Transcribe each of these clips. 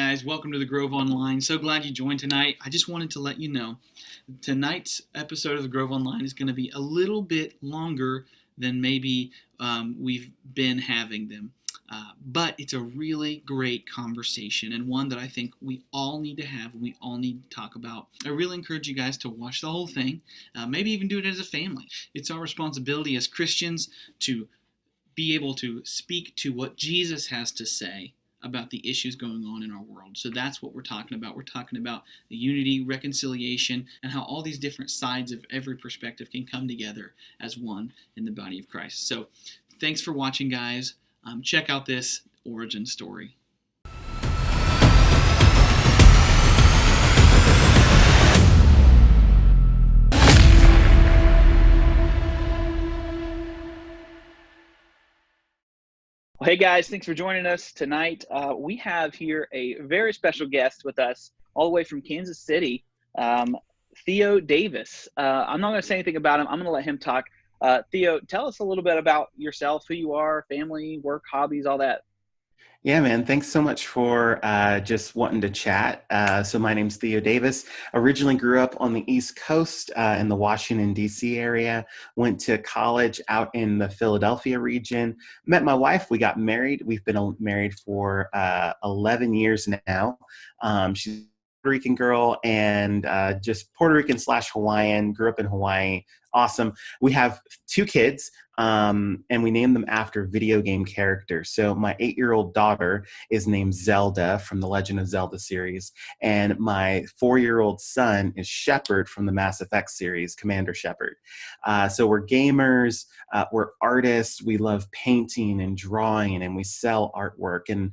guys, welcome to the Grove Online. So glad you joined tonight. I just wanted to let you know tonight's episode of the Grove Online is going to be a little bit longer than maybe we've been having them. But it's a really great conversation and one that I think we all need to have, we all need to talk about. I really encourage you guys to watch the whole thing, maybe even do it as a family. It's our responsibility as Christians to be able to speak to what Jesus has to say about the issues going on in our world. So that's what we're talking about. We're talking about the unity, reconciliation, and how all these different sides of every perspective can come together as one in the body of Christ. So thanks for watching, guys. Check out this origin story. Hey guys, thanks for joining us tonight. We have here a very special guest with us all the way from Kansas City, Theo Davis. I'm not going to say anything about him. I'm going to let him talk. Theo, tell us a little bit about yourself, who you are, family, work, hobbies, all that. Yeah, man. Thanks so much for just wanting to chat. So my name's Theo Davis. Originally grew up on the East Coast in the Washington, D.C. area. Went to college out in the Philadelphia region. Met my wife. We got married. We've been married for 11 years now. She's a Puerto Rican girl and just Puerto Rican / Hawaiian. Grew up in Hawaii. Awesome. We have 2 kids. And we named them after video game characters. So my 8-year-old daughter is named Zelda from the Legend of Zelda series. And my 4-year-old son is Shepard from the Mass Effect series, Commander Shepard. So we're gamers, we're artists, we love painting and drawing, and we sell artwork. And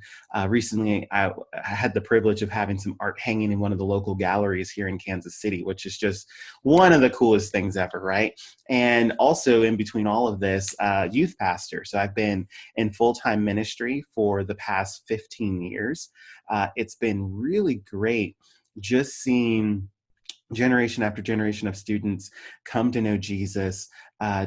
recently I had the privilege of having some art hanging in one of the local galleries here in Kansas City, which is just one of the coolest things ever, right? And also in between all of this, youth pastor. So I've been in full-time ministry for the past 15 years. It's been really great just seeing generation after generation of students come to know Jesus,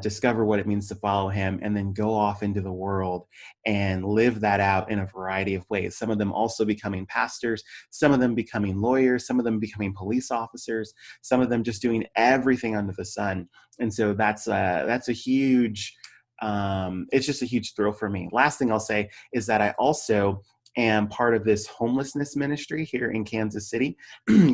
discover what it means to follow him, and then go off into the world and live that out in a variety of ways. Some of them also becoming pastors, some of them becoming lawyers, some of them becoming police officers, some of them just doing everything under the sun. And so that's a huge, it's just a huge thrill for me. Last thing I'll say is that I also am part of this homelessness ministry here in Kansas City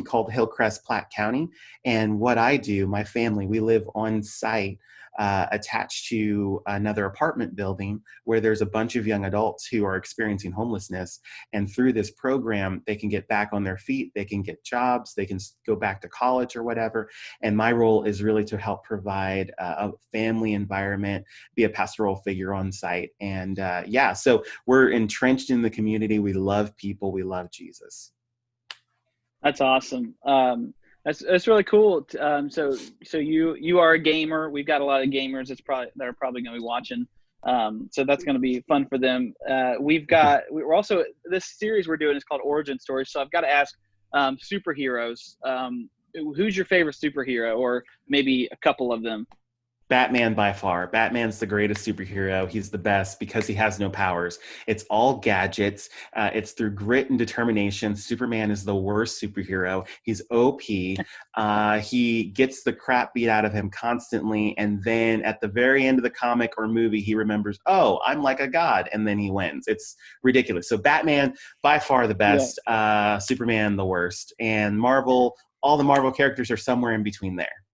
called Hillcrest Platte County. And what I do, my family, we live on site attached to another apartment building where there's a bunch of young adults who are experiencing homelessness. And through this program, they can get back on their feet, they can get jobs, they can go back to college or whatever. And my role is really to help provide a family environment, be a pastoral figure on site. And so we're entrenched in the community. We love people. We love Jesus. That's awesome. That's really cool. So you are a gamer. We've got a lot of gamers that are probably going to be watching. So that's going to be fun for them. We're also, this series we're doing is called Origin Stories. So I've got to ask superheroes. Who's your favorite superhero, or maybe a couple of them? Batman by far. Batman's the greatest superhero. He's the best because he has no powers. It's all gadgets. It's through grit and determination. Superman is the worst superhero. He's OP. He gets the crap beat out of him constantly. And then at the very end of the comic or movie, he remembers, oh, I'm like a god. And then he wins. It's ridiculous. So Batman, by far the best. Yeah. Superman, the worst. And Marvel, all the Marvel characters are somewhere in between there.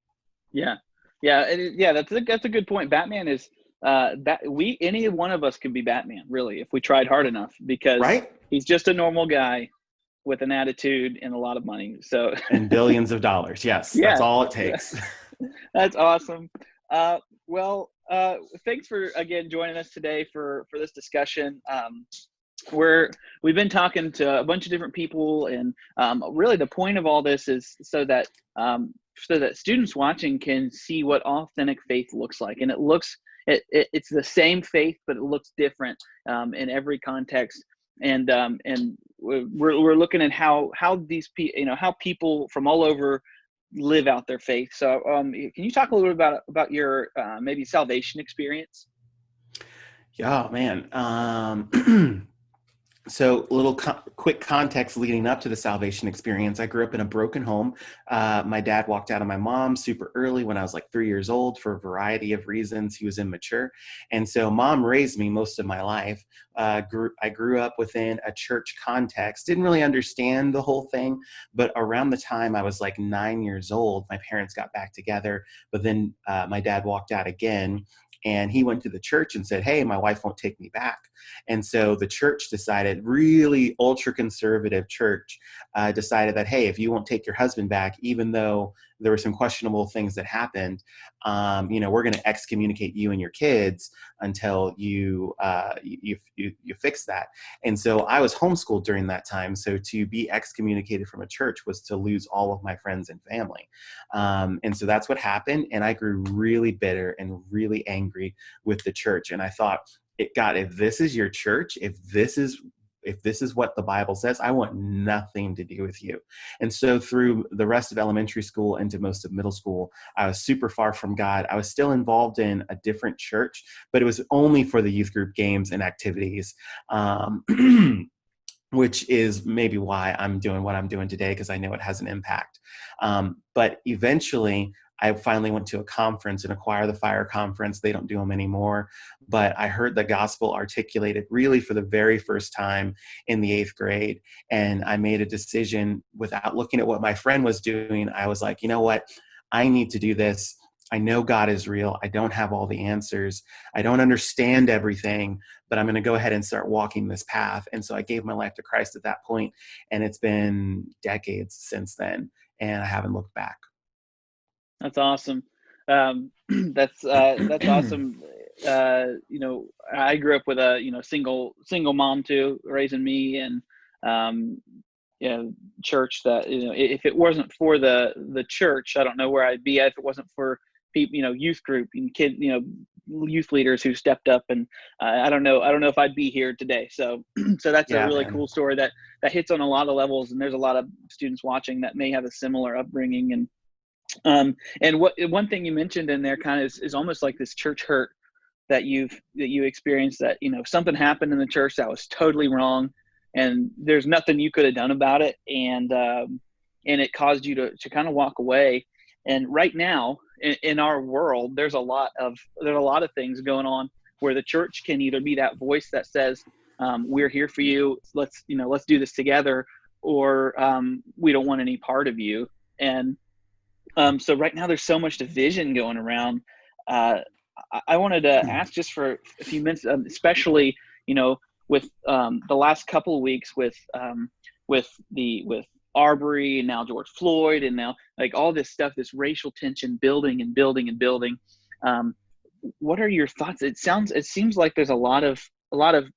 Yeah. Yeah, that's a good point. Batman is any one of us could be Batman, really, if we tried hard enough, because He's just a normal guy with an attitude and a lot of money. So and billions of dollars. Yes, yeah. That's all it takes. That's awesome. Thanks for again joining us today for this discussion. We've been talking to a bunch of different people, and really the point of all this is so that students watching can see what authentic faith looks like. And it's the same faith, but it looks different in every context. And we're looking at how how people from all over live out their faith. So can you talk a little bit about your maybe salvation experience? Yeah, man. So, a little quick context leading up to the salvation experience. I grew up in a broken home. My dad walked out on my mom super early when I was like 3 years old for a variety of reasons. He was immature. And so, mom raised me most of my life. I grew up within a church context, didn't really understand the whole thing. But around the time I was like 9 years old, my parents got back together. But then my dad walked out again. And he went to the church and said, "Hey, my wife won't take me back." And so the church decided, really ultra conservative church, decided that, hey, if you won't take your husband back, even though there were some questionable things that happened, we're going to excommunicate you and your kids until you fix that. And so I was homeschooled during that time. So to be excommunicated from a church was to lose all of my friends and family. And so that's what happened. And I grew really bitter and really angry with the church. And I thought, God, if this is your church, if this is what the Bible says, I want nothing to do with you. And so through the rest of elementary school into most of middle school, I was super far from God. I was still involved in a different church, but it was only for the youth group games and activities. Which is maybe why I'm doing what I'm doing today, because I know it has an impact. But eventually, I finally went to a conference, an Acquire the Fire conference. They don't do them anymore. But I heard the gospel articulated really for the very first time in the 8th grade. And I made a decision without looking at what my friend was doing. I was like, you know what? I need to do this. I know God is real. I don't have all the answers. I don't understand everything, but I'm going to go ahead and start walking this path. And so I gave my life to Christ at that point, and it's been decades since then, and I haven't looked back. That's awesome. That's awesome. I grew up with a single mom too, raising me, and um, church that if it wasn't for the church, I don't know where I'd be at. If it wasn't for people, youth group and youth leaders who stepped up, and I don't know if I'd be here today. So so that's a Yeah, really man. cool story that hits on a lot of levels, and there's a lot of students watching that may have a similar upbringing. And one thing you mentioned in there kind of is almost like this church hurt that you experienced, that something happened in the church that was totally wrong, and there's nothing you could have done about it, and it caused you to kind of walk away. And right now in our world, there's a lot of things going on where the church can either be that voice that says, we're here for you, let's do this together, or we don't want any part of you. And so right now there's so much division going around. I wanted to ask just for a few minutes, especially with the last couple of weeks with Arbery, and now George Floyd, and now like all this stuff, this racial tension building and building and building. What are your thoughts? It seems like there's a lot of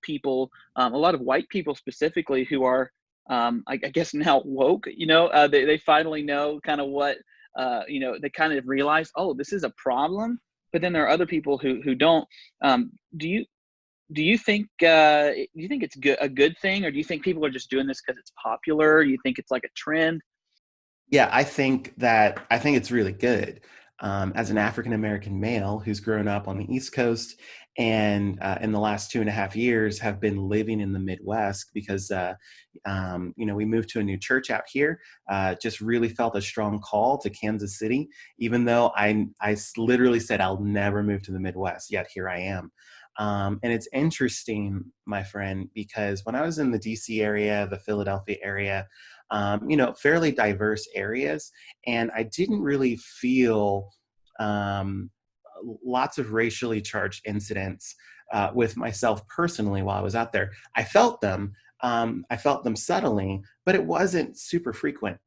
people, a lot of white people specifically, who are I guess now woke. They finally know kind of what. They kind of realize, oh, this is a problem. But then there are other people who don't. Do you think it's a good thing, or do you think people are just doing this because it's popular? Do you think it's like a trend? Yeah, I think it's really good. As an African American male who's grown up on the East Coast, and in the last 2.5 years have been living in the Midwest because we moved to a new church out here. Just really felt a strong call to Kansas City, even though I literally said I'll never move to the Midwest. Yet here I am. And it's interesting, my friend, because when I was in the DC area, the Philadelphia area, fairly diverse areas, and I didn't really feel lots of racially charged incidents with myself personally while I was out there. I felt them. I felt them subtly, but it wasn't super frequent.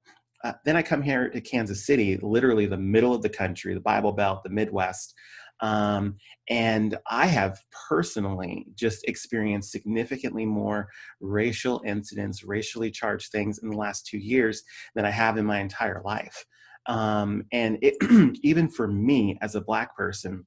Then I come here to Kansas City, literally the middle of the country, the Bible Belt, the Midwest. And I have personally just experienced significantly more racial incidents, racially charged things in the last 2 years than I have in my entire life. And it, even for me as a Black person,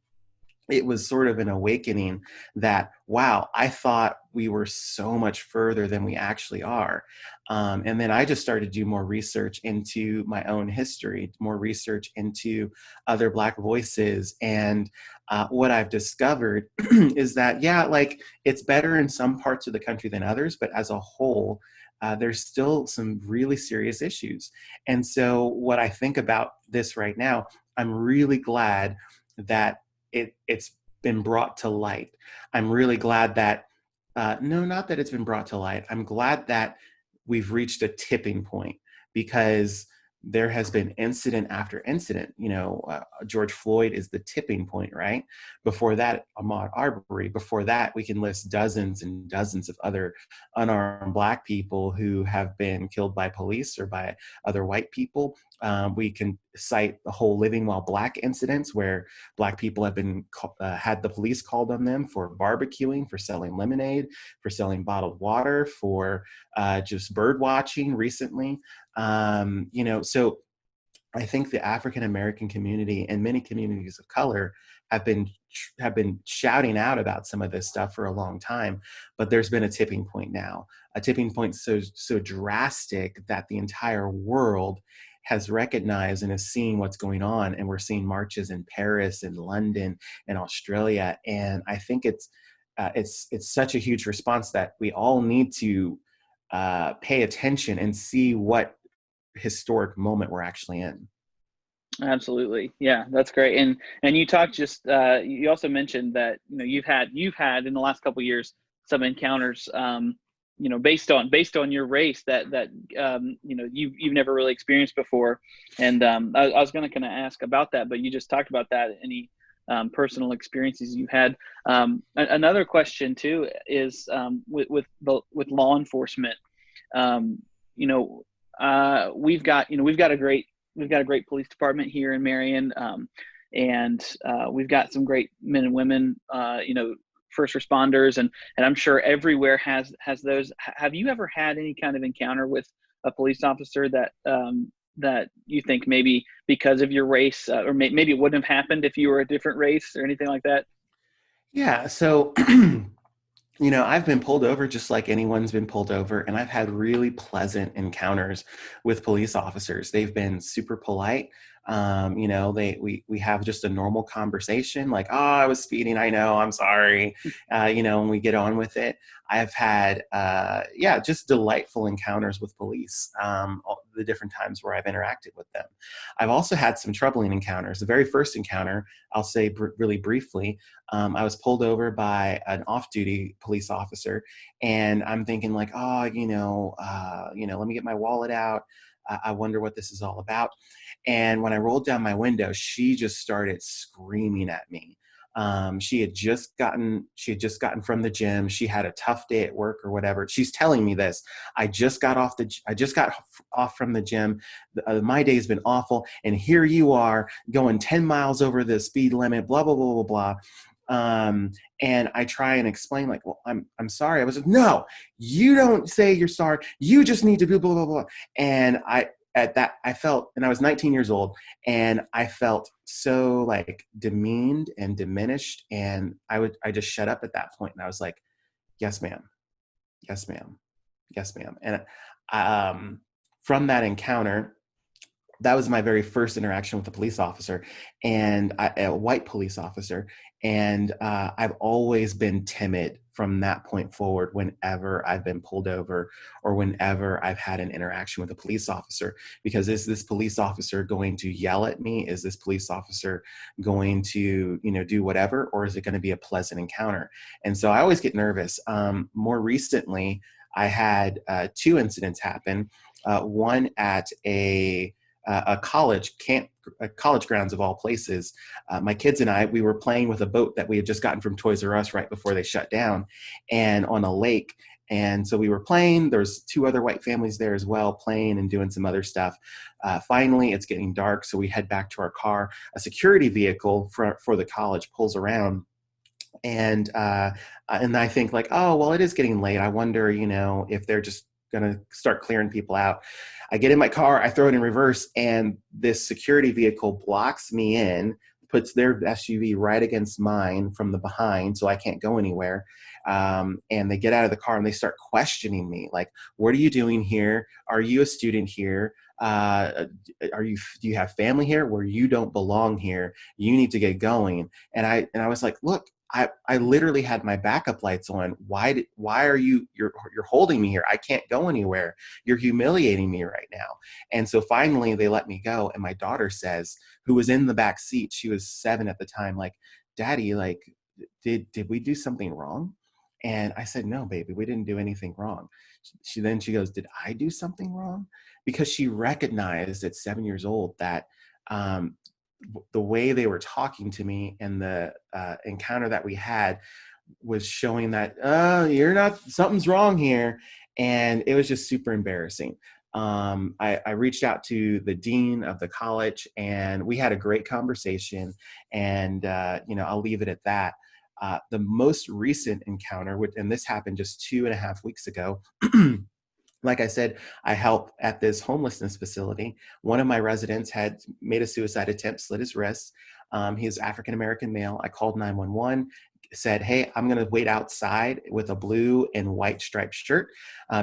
it was sort of an awakening that, wow, I thought we were so much further than we actually are. And then I just started to do more research into my own history, more research into other Black voices. And what I've discovered is that, yeah, like it's better in some parts of the country than others, but as a whole, there's still some really serious issues. And so what I think about this right now, I'm really glad that it's been brought to light. I'm really glad that, no, not that it's been brought to light. I'm glad that we've reached a tipping point, because there has been incident after incident. George Floyd is the tipping point, right? Before that, Ahmaud Arbery. Before that, we can list dozens and dozens of other unarmed Black people who have been killed by police or by other white people. We can cite the whole Living While Black incidents, where Black people have been had the police called on them for barbecuing, for selling lemonade, for selling bottled water, for just bird watching recently. So I think the African American community and many communities of color have been shouting out about some of this stuff for a long time, but there's been a tipping point now, a tipping point so drastic that the entire world has recognized and is seeing what's going on, and we're seeing marches in Paris and London and Australia, and I think it's such a huge response that we all need to pay attention and see what historic moment we're actually in. Absolutely. Yeah, that's great. And you talked just you also mentioned that you've had in the last couple of years some encounters based on your race that you've never really experienced before. And I was going to kind of ask about that, but you just talked about that. Any personal experiences you had? Another question too is with law enforcement. We've got a great police department here in Marion, and we've got some great men and women, first responders, and I'm sure everywhere has those. Have you ever had any kind of encounter with a police officer that you think maybe because of your race, or maybe it wouldn't have happened if you were a different race or anything like that? Yeah, so I've been pulled over just like anyone's been pulled over, and I've had really pleasant encounters with police officers. They've been super polite. We have just a normal conversation, like, "Oh, I was speeding. I know. I'm sorry." And we get on with it. I've had, just delightful encounters with police. All the different times where I've interacted with them. I've also had some troubling encounters. The very first encounter, I'll say really briefly. I was pulled over by an off-duty police officer, and I'm thinking like, oh, let me get my wallet out. I wonder what this is all about. And when I rolled down my window, she just started screaming at me. She had just gotten from the gym. She had a tough day at work or whatever. She's telling me this. I just got off from the gym. My day's been awful, and here you are going 10 miles over the speed limit. Blah blah blah blah blah. And I try and explain, like, well, I'm sorry. I was like, no, you don't say you're sorry. You just need to do blah blah blah. And I felt, and I was 19 years old, and I felt so like demeaned and diminished. And I just shut up at that point, and I was like, yes, ma'am. Yes, ma'am. Yes, ma'am. And from that encounter, that was my very first interaction with a police officer, and a white police officer. And I've always been timid from that point forward whenever I've been pulled over or whenever I've had an interaction with a police officer, because is this police officer going to yell at me? Is this police officer going to, do whatever, or is it going to be a pleasant encounter? And so I always get nervous. More recently, I had two incidents happen. One at a college grounds of all places. My kids and we were playing with a boat that we had just gotten from Toys R Us right before they shut down, and on a lake. And so we were playing. There's two other white families there as well, playing and doing some other stuff. Finally, it's getting dark, so we head back to our car. A security vehicle for the college pulls around. And I think like, oh, well, it is getting late. I wonder, if they're just going to start clearing people out. I get in my car, I throw it in reverse, and this security vehicle blocks me in, puts their SUV right against mine from the behind, so I can't go anywhere. And they get out of the car and they start questioning me, like, what are you doing here? Are you a student here? Do you have family here? Where you don't belong here. You need to get going. And I was like, look, I literally had my backup lights on. Why are you're holding me here? I can't go anywhere. You're humiliating me right now. And so finally they let me go. And my daughter says, who was in the back seat, she was 7 at the time, like, Daddy, like, did we do something wrong? And I said, no, baby, we didn't do anything wrong. She goes, did I do something wrong? Because she recognized at 7 years old that the way they were talking to me and the encounter that we had was showing that, you're not, something's wrong here. And it was just super embarrassing. I reached out to the dean of the college and we had a great conversation, and I'll leave it at that. The most recent encounter, and this happened just 2.5 weeks ago, like I said, I help at this homelessness facility. One of my residents had made a suicide attempt, slit his wrist. He's African-American male. I called 911, said, hey, I'm going to wait outside with a blue and white striped shirt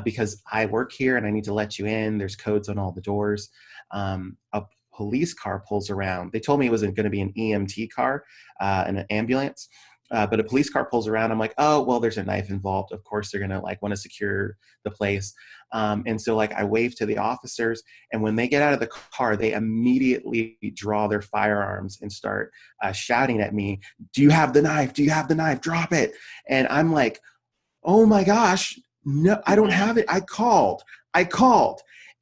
because I work here and I need to let you in. There's codes on all the doors. A police car pulls around. They told me it wasn't going to be an EMT car, an ambulance. But a police car pulls around. I'm like, oh, well, there's a knife involved. Of course, they're going to like want to secure the place. And so like I wave to the officers, and when they get out of the car, they immediately draw their firearms and start shouting at me, do you have the knife? Do you have the knife? Drop it. And I'm like, oh my gosh, no, I don't have it. I called.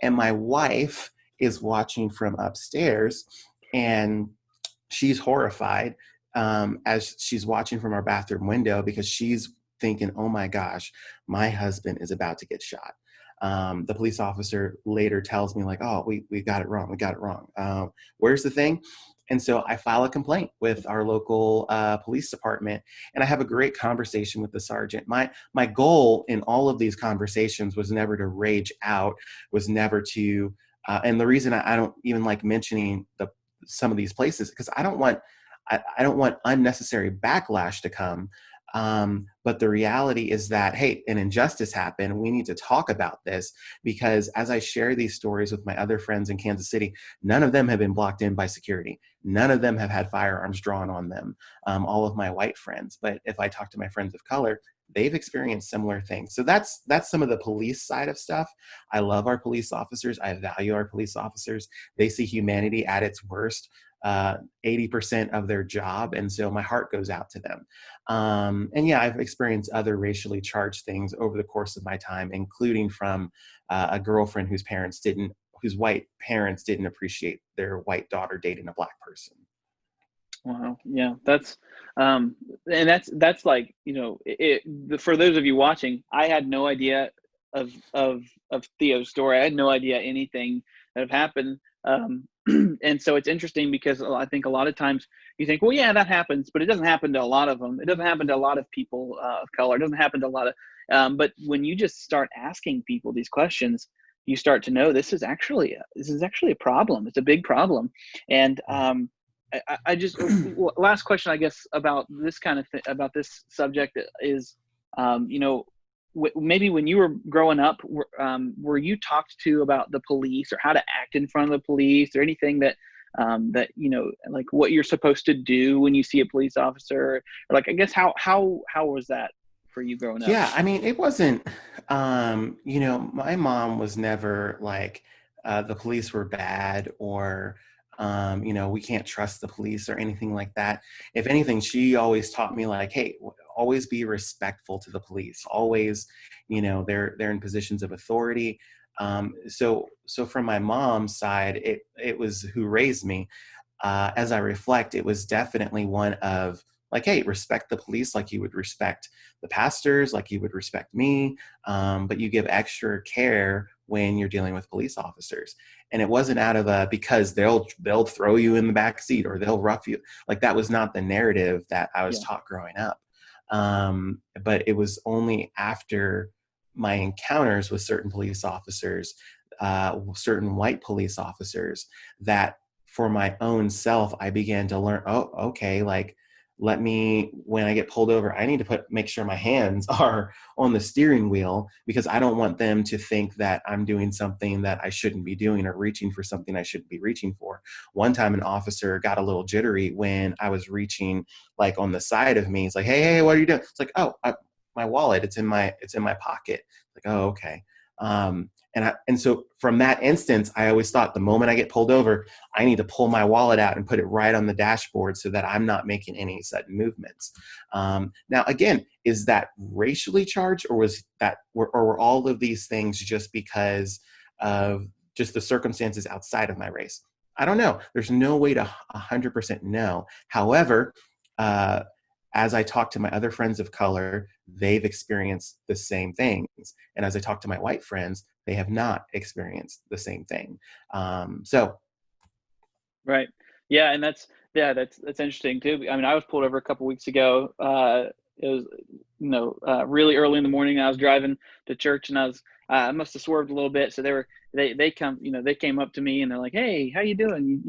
And my wife is watching from upstairs, and she's horrified as she's watching from our bathroom window, because she's thinking, oh my gosh, my husband is about to get shot. The police officer later tells me like, oh, we got it wrong. Where's the thing? And so I file a complaint with our local police department, and I have a great conversation with the sergeant. My goal in all of these conversations was never to rage out, was never to, and the reason I don't even like mentioning some of these places, because I don't want unnecessary backlash to come. But the reality is that, hey, an injustice happened. We need to talk about this, because as I share these stories with my other friends in Kansas City, none of them have been blocked in by security. None of them have had firearms drawn on them. All of my white friends. But if I talk to my friends of color, they've experienced similar things. So that's some of the police side of stuff. I love our police officers. I value our police officers. They see humanity at its worst 80% of their job. And so my heart goes out to them. And yeah, I've experienced other racially charged things over the course of my time, including from a girlfriend whose white parents didn't appreciate their white daughter dating a black person. Wow. Yeah, that's and that's like, for those of you watching, I had no idea of Theo's story. I had no idea anything that had happened. And so it's interesting because I think a lot of times you think, well, yeah, that happens, but it doesn't happen to a lot of them. It doesn't happen to a lot of people of color. It doesn't happen to a lot of, but when you just start asking people these questions, you start to know this is actually a problem. It's a big problem. And I just last question, I guess, about this kind of about this subject is, maybe when you were growing up, were you talked to about the police or how to act in front of the police, or anything that like what you're supposed to do when you see a police officer, or like, I guess how was that for you growing up? Yeah, I mean, it wasn't, my mom was never like, the police were bad, or, we can't trust the police or anything like that. If anything, she always taught me like, hey, always be respectful to the police. Always, they're in positions of authority. So from my mom's side, it was who raised me. As I reflect, it was definitely one of like, hey, respect the police like you would respect the pastors, like you would respect me, but you give extra care when you're dealing with police officers. And it wasn't out of because they'll throw you in the back seat or they'll rough you. Like, that was not the narrative that I was taught growing up. But it was only after my encounters with certain police officers, certain white police officers, that for my own self, I began to learn, oh, okay, like, when I get pulled over, I need to make sure my hands are on the steering wheel, because I don't want them to think that I'm doing something that I shouldn't be doing or reaching for something I shouldn't be reaching for. One time an officer got a little jittery when I was reaching like on the side of me. He's like, hey, what are you doing? It's like, oh, my wallet, it's in my pocket. Like, oh, okay. And so from that instance, I always thought the moment I get pulled over, I need to pull my wallet out and put it right on the dashboard so that I'm not making any sudden movements. Now, again, is that racially charged, or were all of these things just because of just the circumstances outside of my race? I don't know. There's no way to 100% know. However, as I talk to my other friends of color, they've experienced the same things. And as I talk to my white friends, they have not experienced the same thing. Right. Yeah. And that's interesting too. I mean, I was pulled over a couple weeks ago. It was, really early in the morning. I was driving to church, and I must have swerved a little bit. So they came up to me and they're like, "Hey, how you doing?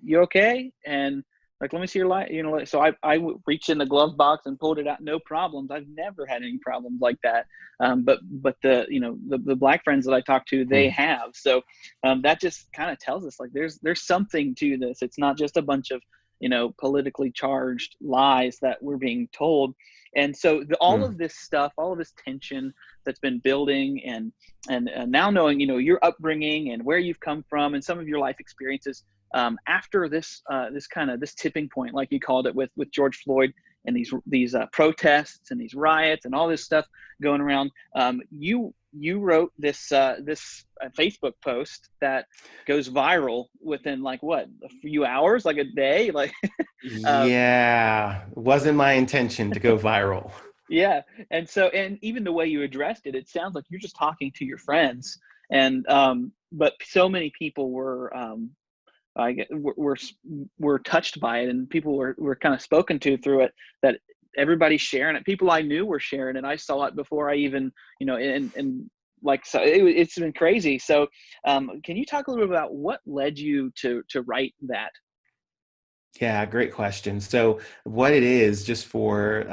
You okay?" And like, let me see your light. So I reached in the glove box and pulled it out. No problems. I've never had any problems like that. But the black friends that I talk to, they have. So that just kind of tells us like there's something to this. It's not just a bunch of politically charged lies that we're being told. And so all of this stuff, all of this tension that's been building, and now knowing your upbringing and where you've come from and some of your life experiences, after this tipping point, like you called it, with George Floyd and these protests and these riots and all this stuff going around, you wrote this Facebook post that goes viral within like a few hours, like a day, like yeah, it wasn't my intention to go viral. Yeah. And even the way you addressed it, it sounds like you're just talking to your friends, and but so many people were were touched by it, and people were kind of spoken to through it, that everybody's sharing it. People I knew were sharing it. I saw it before I even, and like, so it's been crazy. So can you talk a little bit about what led you to write that? Yeah, great question. So what it is, just for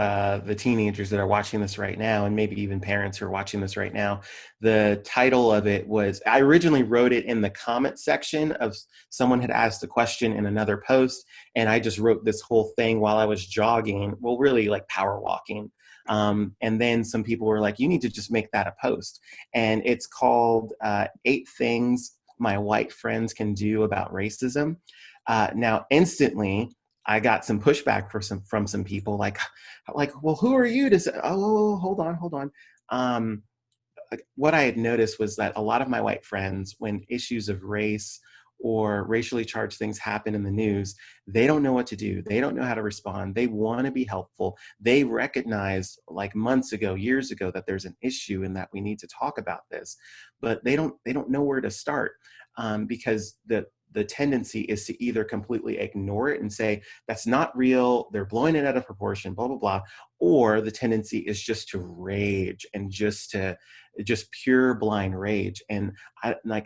the teenagers that are watching this right now, and maybe even parents who are watching this right now, the title of it was, I originally wrote it in the comment section of someone had asked a question in another post, and I just wrote this whole thing while I was jogging, well, really like power walking. And then some people were like, you need to just make that a post. And it's called 8 Things My White Friends Can Do About Racism. Now, instantly, I got some pushback from some people, like, well, who are you to say? Oh, hold on. What I had noticed was that a lot of my white friends, when issues of race or racially charged things happen in the news, they don't know what to do. They don't know how to respond. They want to be helpful. They recognize, like months ago, years ago, that there's an issue and that we need to talk about this, but they don't know where to start, because the tendency is to either completely ignore it and say, that's not real, they're blowing it out of proportion, blah, blah, blah. Or the tendency is just to rage and just pure blind rage. And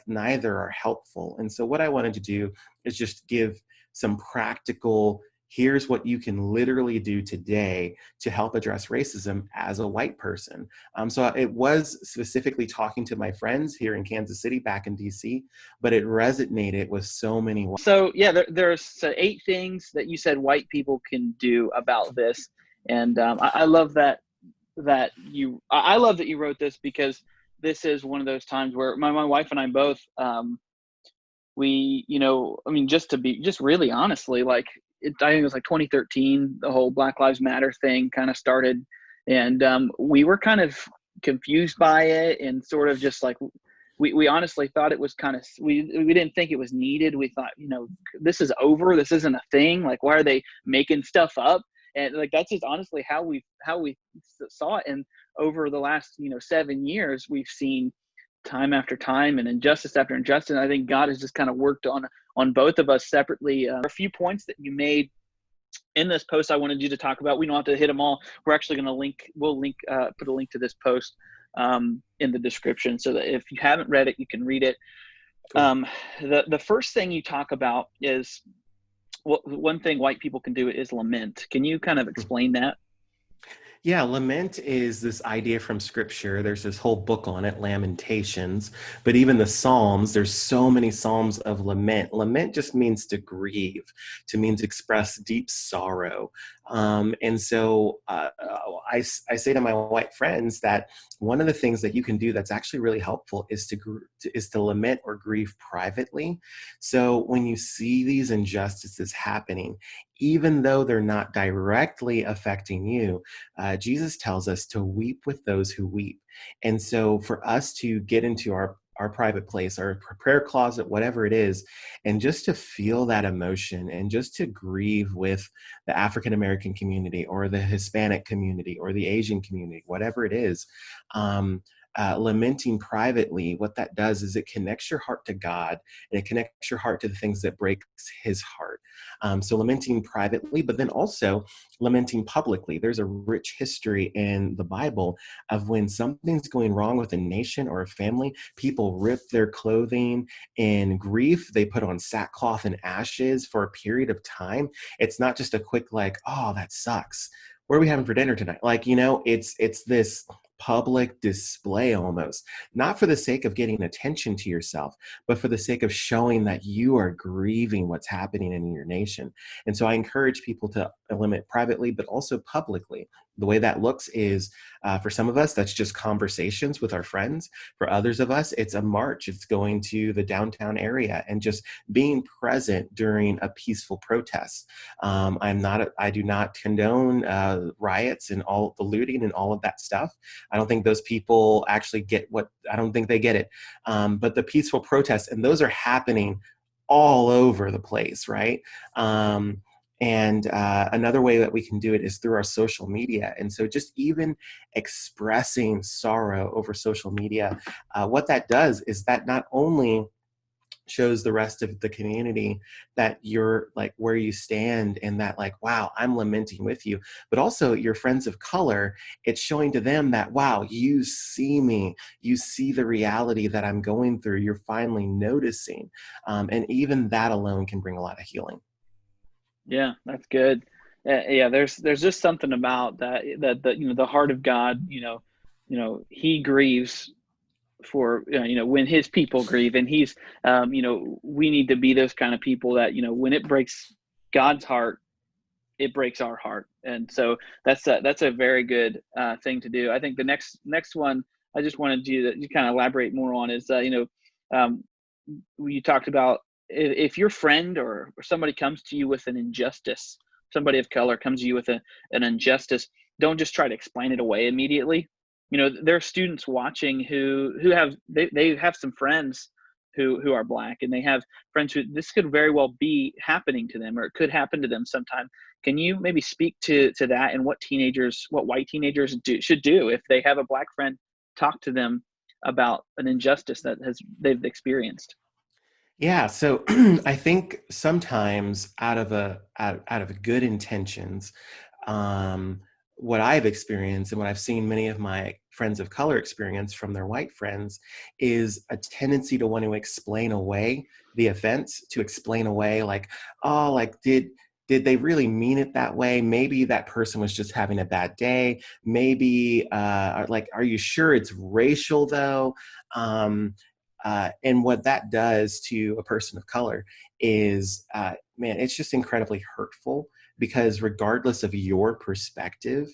neither are helpful. And so what I wanted to do is just give some practical, here's what you can literally do today to help address racism as a white person. So it was specifically talking to my friends here in Kansas City, back in DC, but it resonated with so many. So yeah, there's 8 things that you said white people can do about this. And I love that I love that you wrote this, because this is one of those times where my wife and I both, we, I mean, just really honestly, like, I think it was like 2013, the whole Black Lives Matter thing kind of started, and we were kind of confused by it, and sort of just like, we honestly thought it was kind of, we didn't think it was needed. We thought, this is over. This isn't a thing. Like, why are they making stuff up? And like, that's just honestly how we saw it. And over the last 7 years, we've seen time after time and injustice after injustice. And I think God has just kind of worked on both of us separately. A few points that you made in this post I wanted you to talk about. We don't have to hit them all. We're actually going to put a link to this post in the description, so that if you haven't read it, you can read it. Cool. The first thing you talk about is one thing white people can do is lament. Can you kind of explain that? Yeah, lament is this idea from scripture. There's this whole book on it, Lamentations, but even the Psalms, there's so many Psalms of lament. Lament just means to grieve, to means express deep sorrow. And so I say to my white friends that one of the things that you can do that's actually really helpful is to lament or grieve privately. So when you see these injustices happening, even though they're not directly affecting you, Jesus tells us to weep with those who weep. And so for us to get into our private place, our prayer closet, whatever it is, and just to feel that emotion and just to grieve with the African American community or the Hispanic community or the Asian community, whatever it is, lamenting privately, what that does is it connects your heart to God and it connects your heart to the things that breaks his heart. So lamenting privately, but then also lamenting publicly. There's a rich history in the Bible of when something's going wrong with a nation or a family, people rip their clothing in grief. They put on sackcloth and ashes for a period of time. It's not just a quick like, oh, that sucks. What are we having for dinner tonight? Like, it's this public display almost, not for the sake of getting attention to yourself, but for the sake of showing that you are grieving what's happening in your nation. And so I encourage people to lament privately, but also publicly. The way that looks is for some of us, that's just conversations with our friends. For others of us, it's a march. It's going to the downtown area and just being present during a peaceful protest. I do not condone riots and all the looting and all of that stuff. I don't think those people actually I don't think they get it. But the peaceful protests, and those are happening all over the place, right? And another way that we can do it is through our social media. And so just even expressing sorrow over social media, what that does is that not only shows the rest of the community that you're like where you stand and that like, wow, I'm lamenting with you, but also your friends of color, it's showing to them that, wow, you see me, you see the reality that I'm going through, you're finally noticing. And even that alone can bring a lot of healing. Yeah, that's good. Yeah, there's just something about that the heart of God, he grieves for when his people grieve, and he's we need to be those kind of people that when it breaks God's heart, it breaks our heart. And so that's a very good thing to do. I think the next one I just wanted you to kind of elaborate more on is um, you talked about if your friend or somebody comes to you with an injustice, somebody of color comes to you with an injustice, don't just try to explain it away immediately. There are students watching who have they have some friends who are black, and they have friends who this could very well be happening to them, or it could happen to them sometime. Can you maybe speak to that, and what white teenagers should do if they have a black friend talk to them about an injustice that they've experienced? Yeah, so I think sometimes out of good intentions, um, what I've experienced and what I've seen many of my friends of color experience from their white friends is a tendency to want to explain away the offense, to explain away like, oh, like did they really mean it that way? Maybe that person was just having a bad day. Maybe like, are you sure it's racial though? And what that does to a person of color is, man, it's just incredibly hurtful because regardless of your perspective,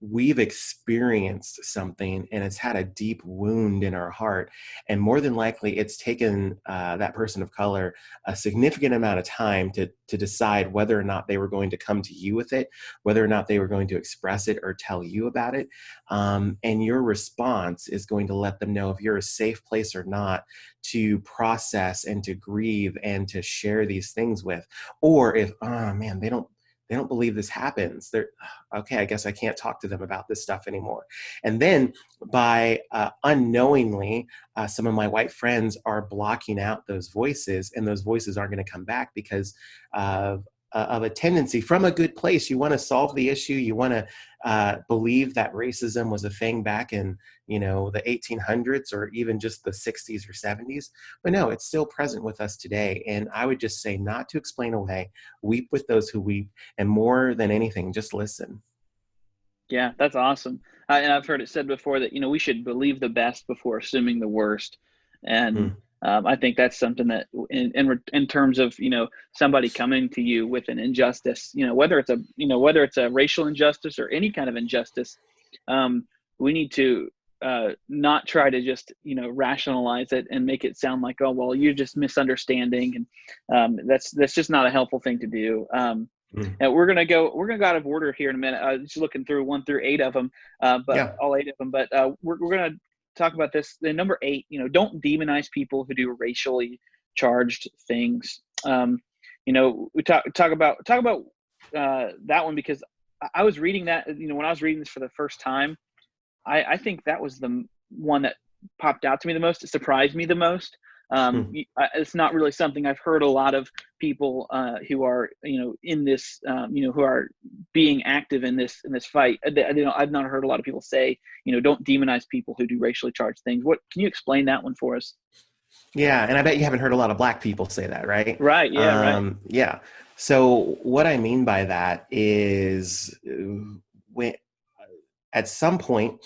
we've experienced something and it's had a deep wound in our heart. And more than likely, it's taken that person of color a significant amount of time to decide whether or not they were going to come to you with it, whether or not they were going to express it or tell you about it. And your response is going to let them know if you're a safe place or not to process and to grieve and to share these things with. Or if, oh man, they don't believe this happens. They're okay. I guess I can't talk to them about this stuff anymore. And then by unknowingly, some of my white friends are blocking out those voices, and those voices aren't going to come back because of of a tendency from a good place. You want to solve the issue. You want to believe that racism was a thing back in, the 1800s or even just the 60s or 70s. But no, it's still present with us today. And I would just say not to explain away, weep with those who weep, and more than anything, just listen. Yeah, that's awesome. And I've heard it said before that, we should believe the best before assuming the worst. And Hmm. I think that's something that in terms of, somebody coming to you with an injustice, whether it's a racial injustice or any kind of injustice, we need to not try to just, rationalize it and make it sound like, oh, well, you're just misunderstanding. And that's just not a helpful thing to do. Hmm. And we're gonna go out of order here in a minute. Just looking through 1 through 8 of them, but Yeah. all 8 of them. But we're gonna talk about this. The number 8, don't demonize people who do racially charged things. We talk about that one because I was reading that. When I was reading this for the first time, I think that was the one that popped out to me the most. It surprised me the most. Hmm. It's not really something I've heard a lot of people who are in this who are being active in this fight. I've not heard a lot of people say don't demonize people who do racially charged things. What can you explain that one for us? Yeah, and I bet you haven't heard a lot of Black people say that, right? Right. Yeah. Right. Yeah. So what I mean by that is when at some point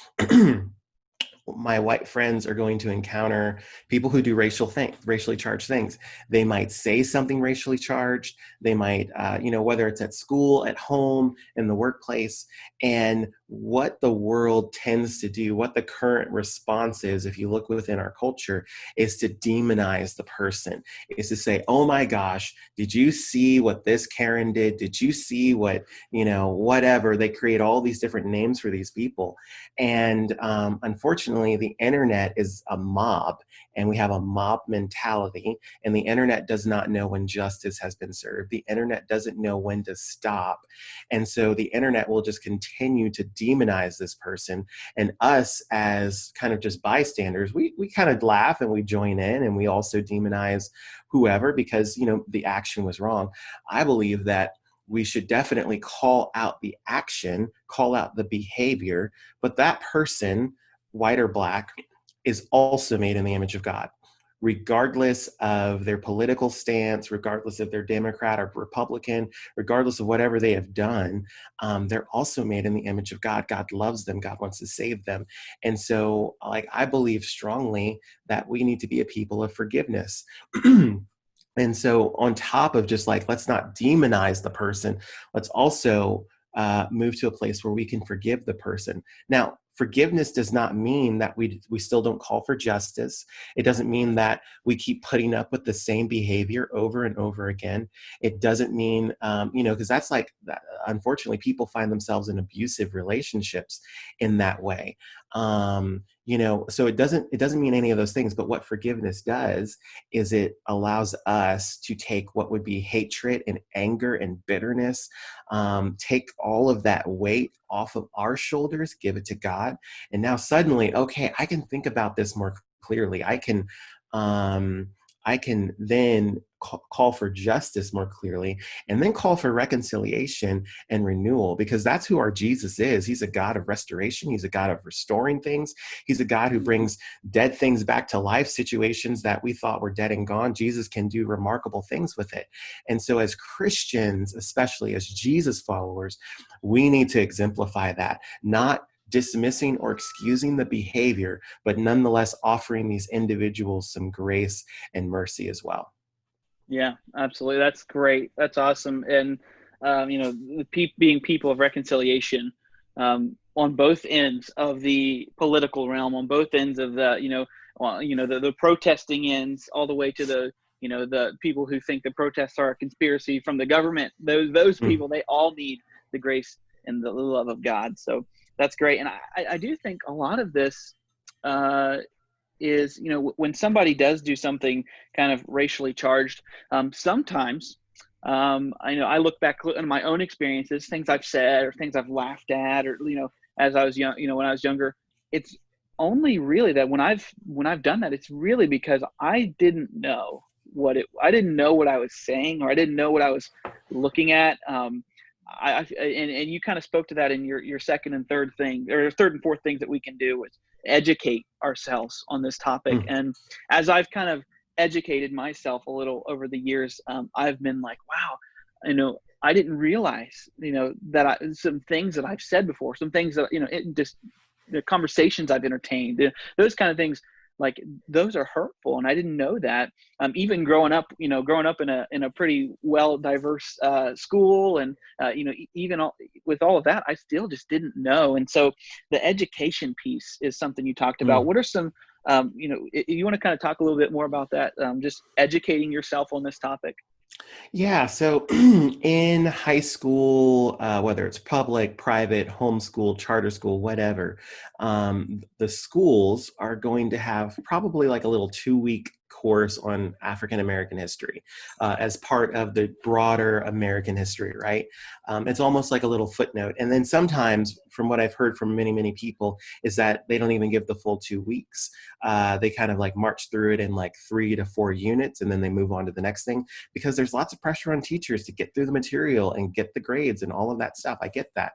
my white friends are going to encounter people who do racially charged things. They might say something racially charged. They might, whether it's at school, at home, in the workplace. And what the world tends to do, what the current response is, if you look within our culture, is to demonize the person, is to say, oh my gosh, did you see what this Karen did? Did you see what, whatever? They create all these different names for these people. And unfortunately, the internet is a mob, and we have a mob mentality, and the internet does not know when justice has been served. The internet doesn't know when to stop. And so the internet will just continue to demonize this person. And us as kind of just bystanders, we kind of laugh and we join in, and we also demonize whoever because, the action was wrong. I believe that we should definitely call out the action, call out the behavior, but that person, white or Black, is also made in the image of God. Regardless of their political stance, regardless if they're Democrat or Republican, regardless of whatever they have done, they're also made in the image of God. God loves them. God wants to save them. And so, I believe strongly that we need to be a people of forgiveness. And so on top of just let's not demonize the person, let's also move to a place where we can forgive the person. Now, forgiveness does not mean that we still don't call for justice. It doesn't mean that we keep putting up with the same behavior over and over again. It doesn't mean, because that's unfortunately, people find themselves in abusive relationships in that way. So it doesn't mean any of those things, but what forgiveness does is it allows us to take what would be hatred and anger and bitterness, take all of that weight off of our shoulders, give it to God. And now suddenly, okay, I can think about this more clearly. I can then call for justice more clearly, and then call for reconciliation and renewal, because that's who our Jesus is. He's a God of restoration. He's a God of restoring things. He's a God who brings dead things back to life, situations that we thought were dead and gone. Jesus can do remarkable things with it. And so as Christians, especially as Jesus followers, we need to exemplify that, not dismissing or excusing the behavior, but nonetheless offering these individuals some grace and mercy as well. Yeah, absolutely. That's great. That's awesome. And being people of reconciliation on both ends of the political realm, on both ends of the protesting ends, all the way to the people who think the protests are a conspiracy from the government. Those people, they all need the grace and the love of God. So that's great. And I do think a lot of this is, when somebody does do something kind of racially charged, sometimes I look back on my own experiences, things I've said or things I've laughed at, or as I was young, when I was younger. It's only really that when I've done that, it's really because I didn't know what I was saying, or I didn't know what I was looking at. And you kind of spoke to that in your second and third thing, or third and fourth things that we can do is educate ourselves on this topic. And as I've kind of educated myself a little over the years, I've been like, wow, I didn't realize, that some things that I've said before, some things that, just the conversations I've entertained, those kind of things, like those are hurtful. And I didn't know that. Even growing up in a pretty well diverse school, and even with all of that, I still just didn't know. And so the education piece is something you talked about. What are some, you want to kind of talk a little bit more about that, just educating yourself on this topic? Yeah, so in high school, whether it's public, private, homeschool, charter school, whatever, the schools are going to have probably like a little 2-week course on African American history as part of the broader American history, right? It's almost like a little footnote. And then sometimes, from what I've heard from many, many people, is that they don't even give the full 2 weeks. They kind of like march through it in like 3 to 4 units, and then they move on to the next thing, because there's lots of pressure on teachers to get through the material and get the grades and all of that stuff. I get that.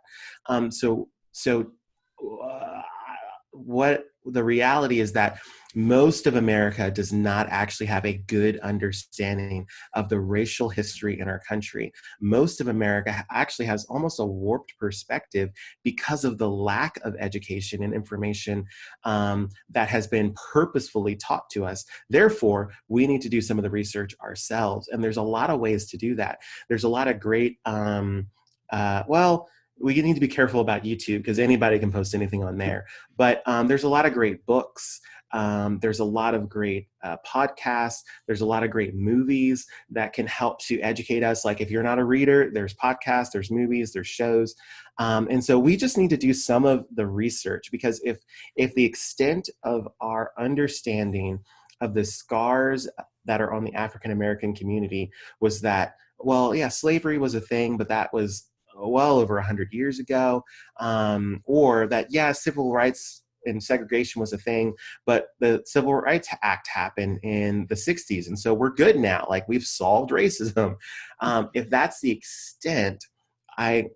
What the reality is that most of America does not actually have a good understanding of the racial history in our country. Most of America actually has almost a warped perspective because of the lack of education and information that has been purposefully taught to us. Therefore, we need to do some of the research ourselves. And there's a lot of ways to do that. There's a lot of great, we need to be careful about YouTube because anybody can post anything on there. But there's a lot of great books. There's a lot of great podcasts. There's a lot of great movies that can help to educate us. Like if you're not a reader, there's podcasts, there's movies, there's shows. And so we just need to do some of the research, because if the extent of our understanding of the scars that are on the African American community was that, well, yeah, slavery was a thing, but that was well over 100 years ago, or that, yeah, civil rights and segregation was a thing, but the Civil Rights Act happened in the 60s, and so we're good now, like we've solved racism. If that's the extent, I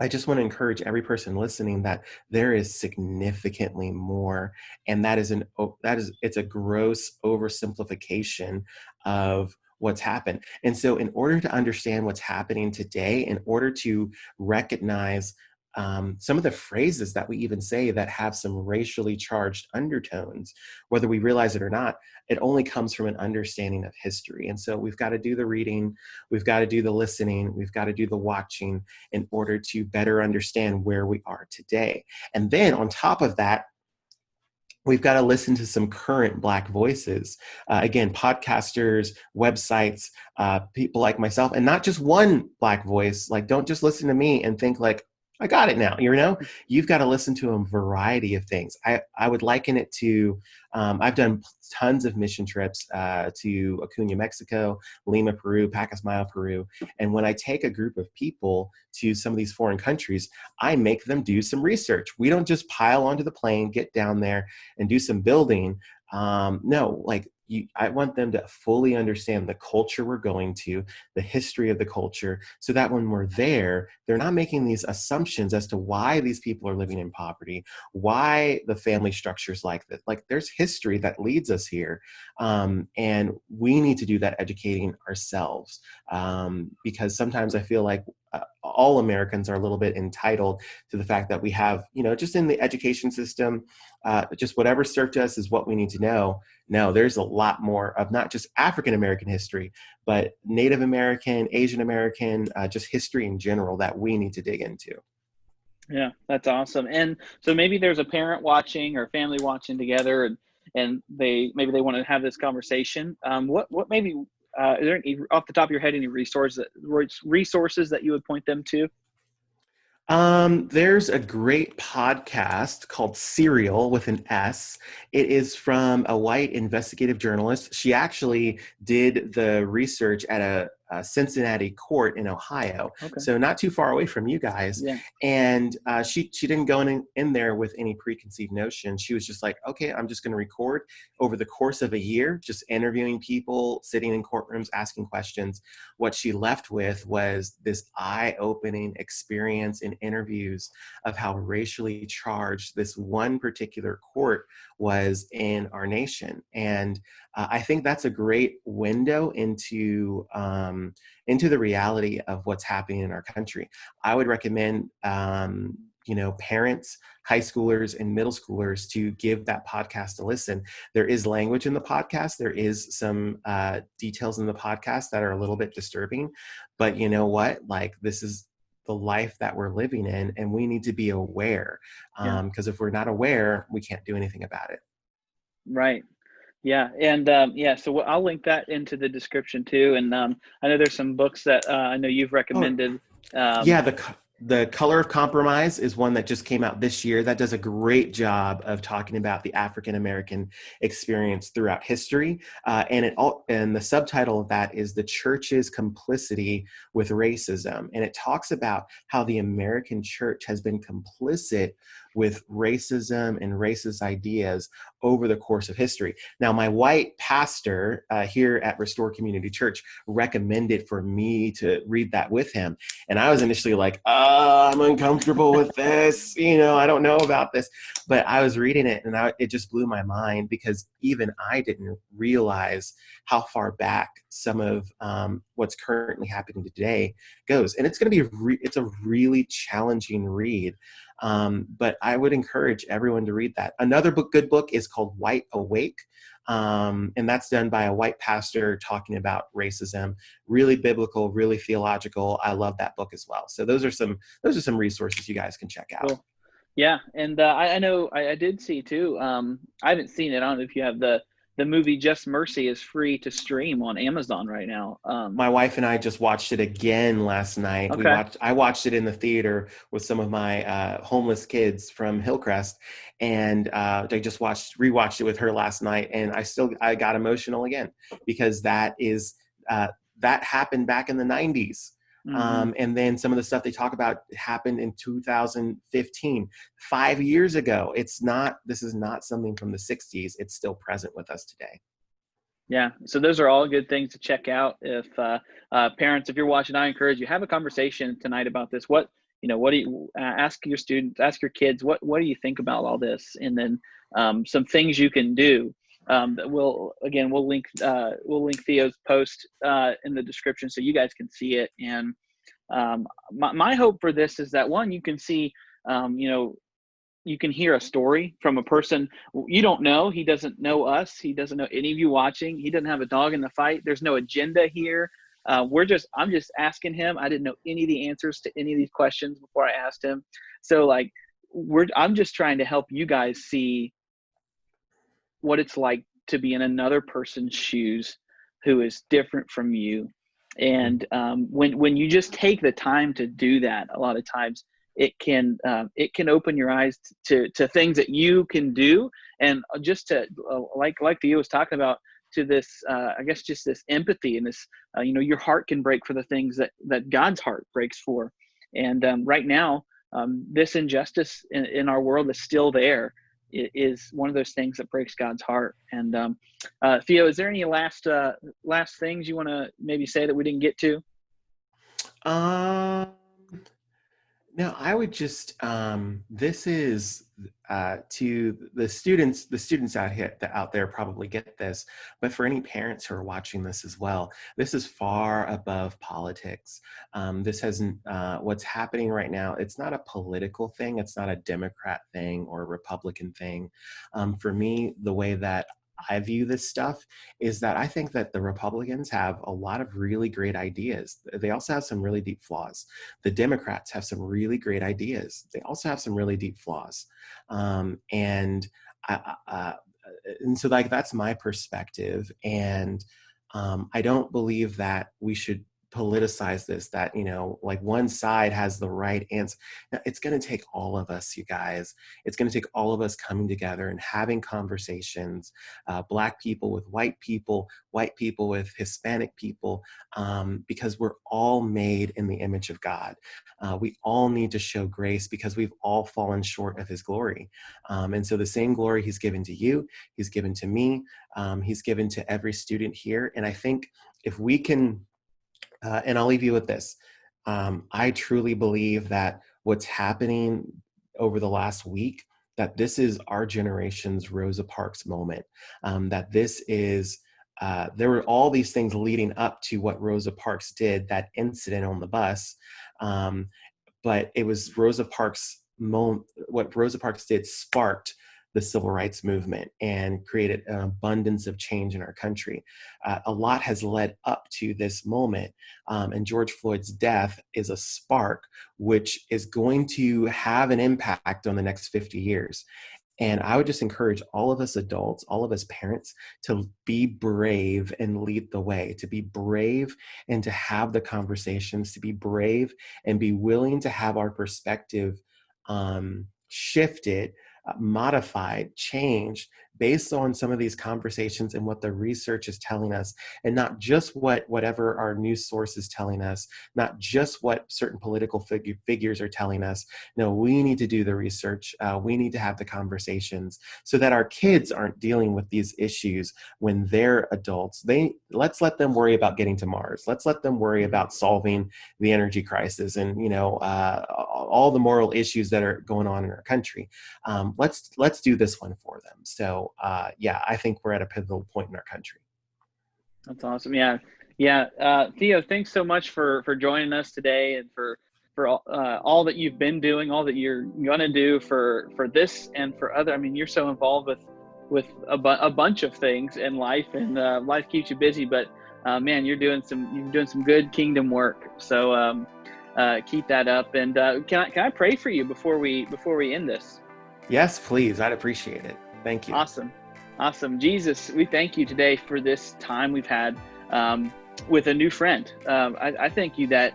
just want to encourage every person listening that there is significantly more, and it's a gross oversimplification of what's happened. And so in order to understand what's happening today, in order to recognize some of the phrases that we even say that have some racially charged undertones, whether we realize it or not, it only comes from an understanding of history. And so we've got to do the reading, we've got to do the listening, we've got to do the watching in order to better understand where we are today. And then on top of that, we've got to listen to some current Black voices. Again, podcasters, websites, people like myself, and not just one Black voice. Like, don't just listen to me and think like, I got it now, you've got to listen to a variety of things. I would liken it to, I've done tons of mission trips to Acuna, Mexico, Lima, Peru, Pacasmayo, Peru. And when I take a group of people to some of these foreign countries, I make them do some research. We don't just pile onto the plane, get down there and do some building. No, like I want them to fully understand the culture we're going to, the history of the culture, so that when we're there, they're not making these assumptions as to why these people are living in poverty, why the family structure's like this. Like there's history that leads us here. And we need to do that educating ourselves, because sometimes I feel like all Americans are a little bit entitled to the fact that we have, just in the education system, just whatever served to us is what we need to know. No, there's a lot more of not just African American history, but Native American, Asian American, just history in general that we need to dig into. Yeah, that's awesome. And so maybe there's a parent watching or family watching together, and they want to have this conversation. What maybe is there any, off the top of your head, any resources that you would point them to? There's a great podcast called Serial with an S. It is from a white investigative journalist. She actually did the research at Cincinnati court in Ohio, Okay. so not too far away from you guys. Yeah. And she didn't go in there with any preconceived notion. She was just like, okay, I'm just going to record over the course of a year, just interviewing people, sitting in courtrooms, asking questions. What she left with was this eye-opening experience in interviews of how racially charged this one particular court was in our nation. And I think that's a great window into the reality of what's happening in our country. I would recommend parents, high schoolers, and middle schoolers to give that podcast a listen. There is language in the podcast. There is some details in the podcast that are a little bit disturbing, but you know what? Like, this is the life that we're living in, and we need to be aware, because if we're not aware, we can't do anything about it. Right. Yeah. And so I'll link that into the description too. And I know there's some books that I know you've recommended. The Color of Compromise is one that just came out this year that does a great job of talking about the African American experience throughout history, and the subtitle of that is "The Church's Complicity with Racism," and it talks about how the American church has been complicit with racism and racist ideas over the course of history. Now, my white pastor here at Restore Community Church recommended for me to read that with him. And I was initially like, I'm uncomfortable with this. I don't know about this. But I was reading it, and it just blew my mind, because even I didn't realize how far back some of what's currently happening today goes. And it's going to be it's a really challenging read. But I would encourage everyone to read that. Another good book is called White Awake. And that's done by a white pastor talking about racism. Really biblical, really theological. I love that book as well. So those are some resources you guys can check out. Cool. Yeah. And I know I did see too. I haven't seen it. I don't know if you have the movie Just Mercy is free to stream on Amazon right now. My wife and I just watched it again last night. Okay. I watched it in the theater with some of my homeless kids from Hillcrest, and I just rewatched it with her last night, and I got emotional again, because that happened back in the 90s. Mm-hmm. And then some of the stuff they talk about happened in 2015, 5 years ago. This is not something from the 60s. It's still present with us today. Yeah. So those are all good things to check out. If parents, if you're watching, I encourage you, have a conversation tonight about this. What do you ask your students, ask your kids, what do you think about all this? And then some things you can do. We'll link Theo's post in the description so you guys can see it. And my hope for this is that, one, you can see, you can hear a story from a person you don't know. He doesn't know us. He doesn't know any of you watching. He doesn't have a dog in the fight. There's no agenda here. I'm just asking him. I didn't know any of the answers to any of these questions before I asked him. So I'm just trying to help you guys see what it's like to be in another person's shoes who is different from you. And when you just take the time to do that, a lot of times it can open your eyes to things that you can do, and just to like Theo was talking about, to this I guess just this empathy and this your heart can break for the things that God's heart breaks for. And right now this injustice in our world is still there. It is one of those things that breaks God's heart. And Theo, is there any last things you want to maybe say that we didn't get to? No, I would just, this is to the students out there probably get this, but for any parents who are watching this as well, this is far above politics. This hasn't, what's happening right now, it's not a political thing. It's not a Democrat thing or a Republican thing. For me, the way that I view this stuff is that I think that the Republicans have a lot of really great ideas. They also have some really deep flaws. The Democrats have some really great ideas. They also have some really deep flaws. And so that's my perspective. And I don't believe that we should politicize this, that, like one side has the right answer. Now, it's going to take all of us, you guys. It's going to take all of us coming together and having conversations, Black people with white people with Hispanic people, because we're all made in the image of God. We all need to show grace because we've all fallen short of his glory. And so the same glory he's given to you, he's given to me, he's given to every student here. And I think if we can, and I'll leave you with this, I truly believe that what's happening over the last week, that this is our generation's Rosa Parks moment, that this is, there were all these things leading up to what Rosa Parks did, that incident on the bus, but it was Rosa Parks' moment. What Rosa Parks did sparked the civil rights movement and created an abundance of change in our country. A lot has led up to this moment, and George Floyd's death is a spark which is going to have an impact on the next 50 years. And I would just encourage all of us adults, all of us parents, to be brave and lead the way, to be brave and to have the conversations, to be brave and be willing to have our perspective shifted, modified, changed based on some of these conversations and what the research is telling us, and not just whatever our news source is telling us, not just what certain political figures are telling us. No, we need to do the research. We need to have the conversations so that our kids aren't dealing with these issues when they're adults. Let's let them worry about getting to Mars. Let's let them worry about solving the energy crisis and all the moral issues that are going on in our country. Let's do this one for them. So I think we're at a pivotal point in our country. That's awesome. Yeah. Theo, thanks so much for joining us today, and for all that you've been doing, all that you're gonna do for this and for other. I mean, you're so involved with a bunch of things in life, and life keeps you busy. But man, you're doing some good kingdom work. So keep that up. And can I pray for you before we end this? Yes, please. I'd appreciate it. Thank you. Awesome. Jesus, we thank you today for this time we've had with a new friend. I thank you that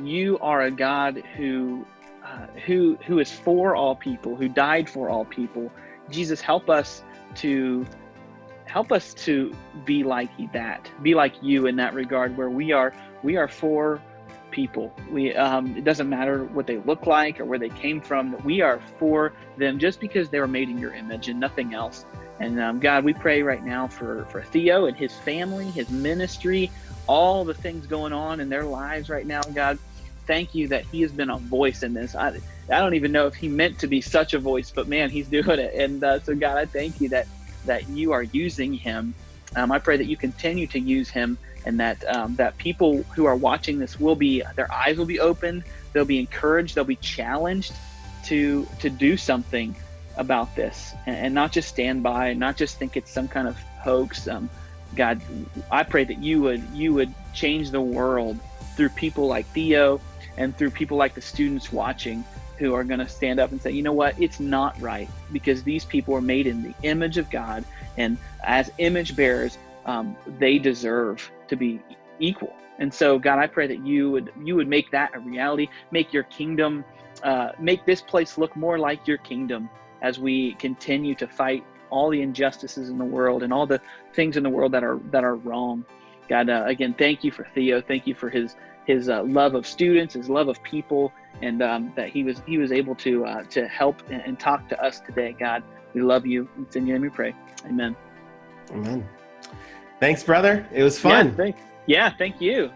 you are a God who is for all people, who died for all people. Jesus, help us to be like that, be like you in that regard, where we are for people. It doesn't matter what they look like or where they came from, that we are for them just because they were made in your image and nothing else. And God, we pray right now for Theo and his family, his ministry, all the things going on in their lives right now. God, thank you that he has been a voice in this. I don't even know if he meant to be such a voice, but man, he's doing it. And so God, I thank you that you are using him. I pray that you continue to use him, and that people who are watching this their eyes will be opened, they'll be encouraged, they'll be challenged to do something about this, and not just stand by, and not just think it's some kind of hoax. God, I pray that you would change the world through people like Theo and through people like the students watching, who are going to stand up and say, you know what, it's not right, because these people are made in the image of God, and as image bearers, they deserve to be equal. And so God, I pray that you would make that a reality, make your kingdom, make this place look more like your kingdom as we continue to fight all the injustices in the world and all the things in the world that are wrong. God, again, thank you for Theo. Thank you for his love of students, his love of people, and that he was able to help and talk to us today. God, we love you. It's in your name we pray. Amen. Amen. Thanks, brother. It was fun. Yeah, thank you.